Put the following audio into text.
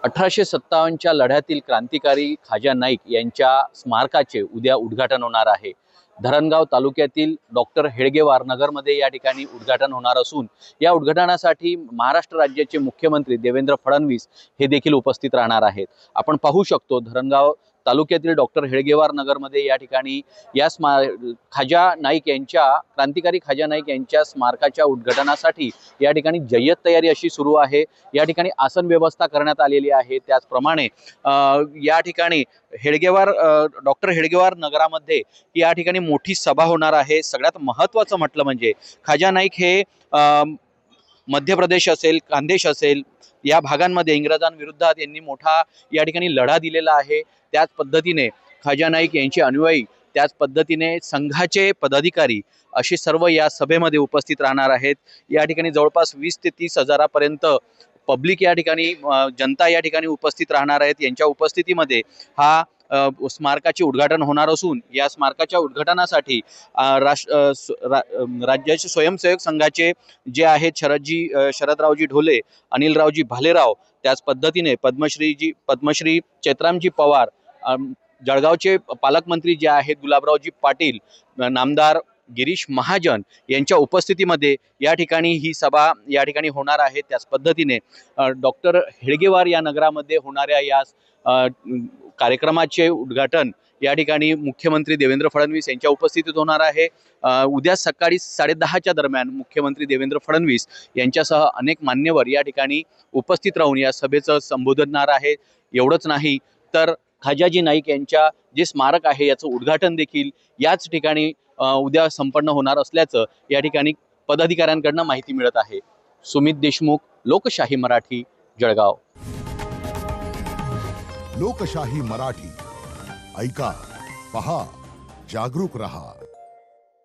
1857च्या लढ्यातील क्रांतिकारी खाजा नाईक यांच्या स्मारकाचे उद्या उद्घाटन होणार आहे। धरणगाव तालुक्यातील डॉक्टर हेडगेवार नगरमध्ये या ठिकाणी उद्घाटन होणार असून या उद्घाटनासाठी महाराष्ट्र राज्याचे मुख्यमंत्री देवेंद्र फडणवीस हे देखील उपस्थित राहणार आहेत। आपण पाहू शकतो धरणगाव तालुक्यातील डॉक्टर हेडगेवार नगरमध्ये या ठिकाणी खाजा नाईक यांच्या क्रांतिकारी खाजा नाईक यांच्या स्मारकाच्या उद्घाटनासाठी या ठिकाणी जय्यत तयारी अशी सुरू आहे। या ठिकाणी आसन व्यवस्था करण्यात आलेली आहे। त्याचप्रमाणे या ठिकाणी डॉक्टर हेडगेवार नगरामध्ये या ठिकाणी मोठी सभा होणार आहे। सगळ्यात महत्त्वाचं म्हटलं म्हणजे खाजा नाईक हे मध्य प्रदेश असेल, खानदेश असेल या भागांमध्ये इंग्रजांविरुद्धात यांनी मोठा या ठिकाणी लढा दिलेला आहे। त्याच पद्धतीने खाजा नाईक यांचे अनुयायी, त्याच पद्धतीने संघाचे पदाधिकारी असे सर्व या सभेमध्ये उपस्थित राहणार आहेत। या ठिकाणी जवळपास 20 ते 30 हजारापर्यंत पब्लिक या ठिकाणी जनता या ठिकाणी उपस्थित राहणार आहेत। यांच्या उपस्थितीमध्ये हा स्मारकाचे उद्घाटन होणार असून या स्मारकाच्या उद्घाटनासाठी राज्याचे स्वयंसेवक संघाचे जे आहेत शरदरावजी ढोले, अनिलरावजी भालेराव, त्याच पद्धतीने पद्मश्री चैत्रामजी पवार, जळगावचे पालकमंत्री जे आहेत गुलाबरावजी पाटील, नामदार गिरीश महाजन यांच्या उपस्थितीमध्ये या ठिकाणी ही सभा या ठिकाणी होणार आहे। त्याच पद्धतीने डॉक्टर हेडगेवार या नगरामध्ये होणाऱ्या या कार्यक्रमाचे उद्घाटन या ठिकाणी मुख्यमंत्री देवेंद्र फडणवीस यांच्या उपस्थितीत होणार आहे। उद्या सकाळी 10:30च्या दरम्यान मुख्यमंत्री देवेंद्र फडणवीस यांच्यासह अनेक मान्यवर या ठिकाणी उपस्थित राहून या सभेचं संबोधणार आहे। एवढंच नाही तर खाजाजी नाईक यांच्या जे स्मारक आहे याचं उद्घाटन देखील याच ठिकाणी उद्या संपन्न होणार असल्याचं या ठिकाणी पदाधिकाऱ्यांकडून माहिती मिळत आहे। सुमित देशमुख, लोकशाही मराठी, जळगाव। लोकशाही मराठी ऐका, पहा, जागरूक रहा।